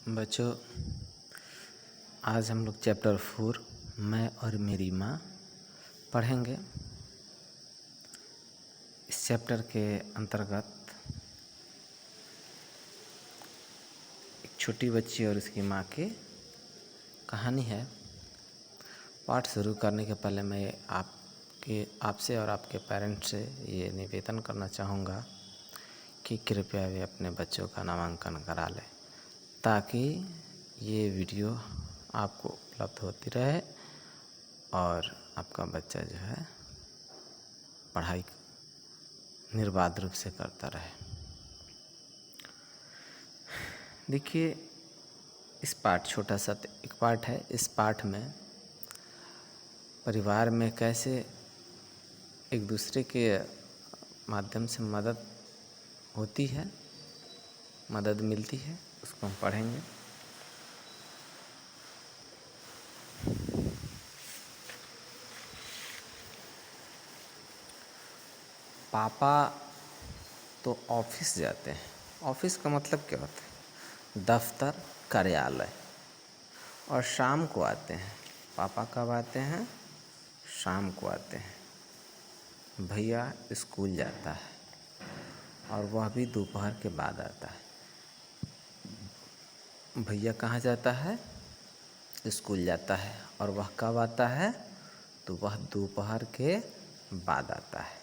बच्चों, आज हम लोग चैप्टर 4 मैं और मेरी माँ पढ़ेंगे। इस चैप्टर के अंतर्गत एक छोटी बच्ची और उसकी माँ की कहानी है। पाठ शुरू करने के पहले मैं आपसे और आपके पेरेंट्स से ये निवेदन करना चाहूँगा कि कृपया वे अपने बच्चों का नामांकन करा लें, ताकि ये वीडियो आपको उपलब्ध होती रहे और आपका बच्चा जो है पढ़ाई निर्बाध रूप से करता रहे। देखिए, इस पाठ छोटा सा एक पाठ है। इस पाठ में परिवार में कैसे एक दूसरे के माध्यम से मदद होती है, मदद मिलती है, उसको हम पढ़ेंगे। पापा तो ऑफिस जाते हैं। ऑफिस का मतलब क्या होता है? दफ्तर, कार्यालय। और शाम को आते हैं। पापा कब आते हैं? शाम को आते हैं। भैया स्कूल जाता है और वह भी दोपहर के बाद आता है। भैया कहाँ जाता है? स्कूल जाता है। और वह कब आता है? तो वह दोपहर के बाद आता है।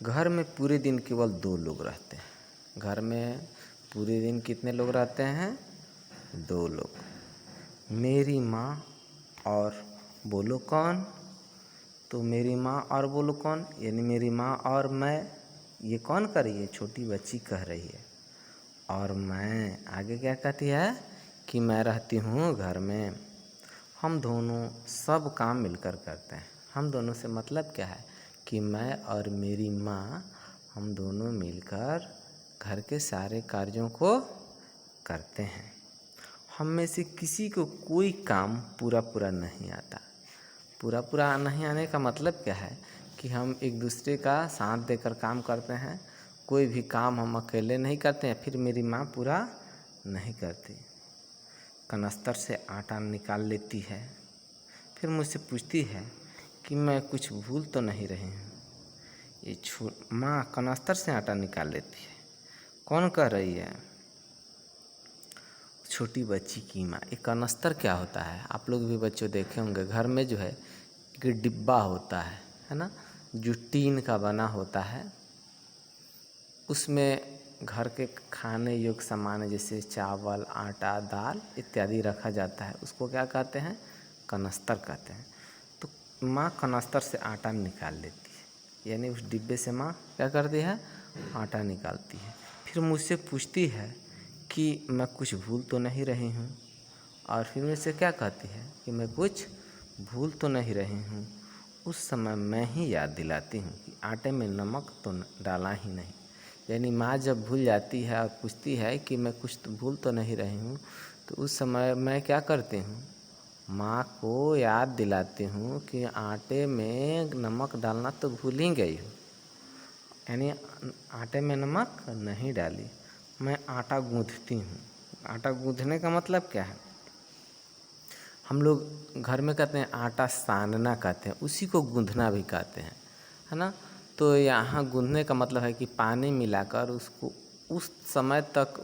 घर में पूरे दिन केवल 2 लोग रहते हैं। घर में पूरे दिन कितने लोग रहते हैं? 2 लोग। मेरी माँ और बोलो कौन? तो मेरी माँ और बोलो कौन, यानी मेरी माँ और मैं। ये कौन कर रही है? छोटी बच्ची कह रही है। और मैं आगे क्या कहती है कि मैं रहती हूँ घर में। हम दोनों सब काम मिलकर करते हैं। हम दोनों से मतलब क्या है कि मैं और मेरी माँ, हम दोनों मिलकर घर के सारे कार्यों को करते हैं। हम में से किसी को कोई काम पूरा नहीं आता। पूरा नहीं आने का मतलब क्या है कि हम एक दूसरे का साथ देकर काम करते हैं। कोई भी काम हम अकेले नहीं करते हैं। फिर मेरी माँ पूरा नहीं करती। कनस्तर से आटा निकाल लेती है, फिर मुझसे पूछती है कि मैं कुछ भूल तो नहीं रही हूँ। ये माँ कनस्तर से आटा निकाल लेती है। कौन कह रही है? छोटी बच्ची की माँ। एक कनस्तर क्या होता है? आप लोग भी बच्चों देखे होंगे, घर में जो है एक डिब्बा होता है ना, जो टीन का बना होता है। उसमें घर के खाने योग्य सामान जैसे चावल, आटा, दाल इत्यादि रखा जाता है। उसको क्या कहते हैं? कनस्तर कहते हैं। तो माँ कनस्तर से आटा निकाल लेती है, यानी उस डिब्बे से माँ क्या करती है? आटा निकालती है। फिर मुझसे पूछती है कि मैं कुछ भूल तो नहीं रही हूँ। और फिर मुझसे क्या कहती है कि मैं कुछ भूल तो नहीं रही हूँ। उस समय मैं ही याद दिलाती हूँ कि आटे में नमक तो डाला ही नहीं। यानी माँ जब भूल जाती है और पूछती है कि मैं कुछ तो भूल तो नहीं रही हूँ, तो उस समय मैं क्या करती हूँ? माँ को याद दिलाती हूँ कि आटे में नमक डालना तो भूल ही गई हूँ, यानी आटे में नमक नहीं डाली। मैं आटा गूँथती हूँ। आटा गूँथने का मतलब क्या है? हम लोग घर में कहते हैं आटा सानना कहते हैं, उसी को गूँथना भी कहते हैं, है ना। तो यहाँ गूँथने का मतलब है कि पानी मिलाकर उसको उस समय तक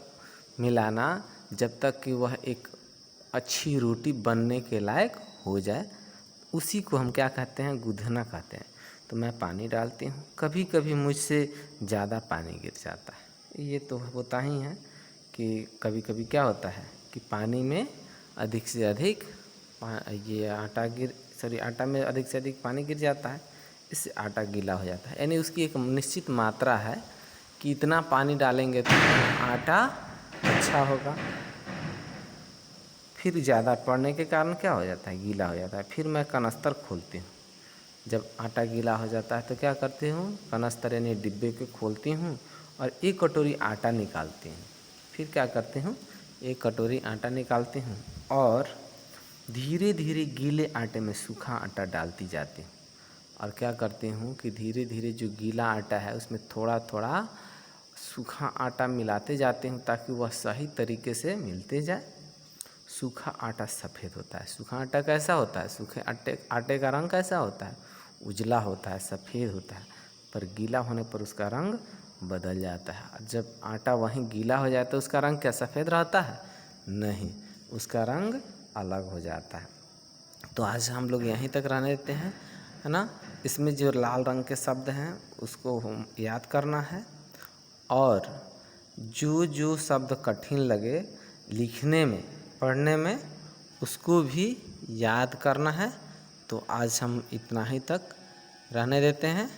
मिलाना जब तक कि वह एक अच्छी रोटी बनने के लायक हो जाए। उसी को हम क्या कहते हैं? गूँथना कहते हैं। तो मैं पानी डालती हूँ। कभी कभी मुझसे ज़्यादा पानी गिर जाता है। ये तो होता ही है कि कभी कभी क्या होता है कि पानी में अधिक से अधिक आटा में अधिक से अधिक पानी गिर जाता है। इससे आटा गीला हो जाता है। यानी उसकी एक निश्चित मात्रा है कि इतना पानी डालेंगे तो आटा अच्छा होगा। फिर ज़्यादा पड़ने के कारण क्या हो जाता है? गीला हो जाता है। फिर मैं कनस्तर खोलती हूँ। जब आटा गीला हो जाता है तो क्या करती हूँ? कनस्तर यानी डिब्बे को खोलती हूँ और 1 कटोरी आटा निकालती हूँ। फिर क्या करती हूँ? 1 कटोरी आटा निकालती हूँ और धीरे धीरे गीले आटे में सूखा आटा डालती जाती हूँ। और क्या करती हूँ कि धीरे धीरे जो गीला आटा है उसमें थोड़ा थोड़ा सूखा आटा मिलाते जाते हूँ ताकि वह सही तरीके से मिलते जाए। सूखा आटा सफ़ेद होता है। सूखा आटा कैसा होता है? सूखे आटे का रंग कैसा होता है? उजला होता है, सफ़ेद होता है, पर गीला होने पर उसका रंग बदल जाता है। जब आटा वहीं गीला हो जाए तो उसका रंग क्या सफ़ेद रहता है? नहीं, उसका रंग अलग हो जाता है। तो आज हम लोग यहीं तक रहने देते हैं, है ना। इसमें जो लाल रंग के शब्द हैं उसको हम याद करना है, और जो जो शब्द कठिन लगे लिखने में, पढ़ने में, उसको भी याद करना है। तो आज हम इतना ही तक रहने देते हैं।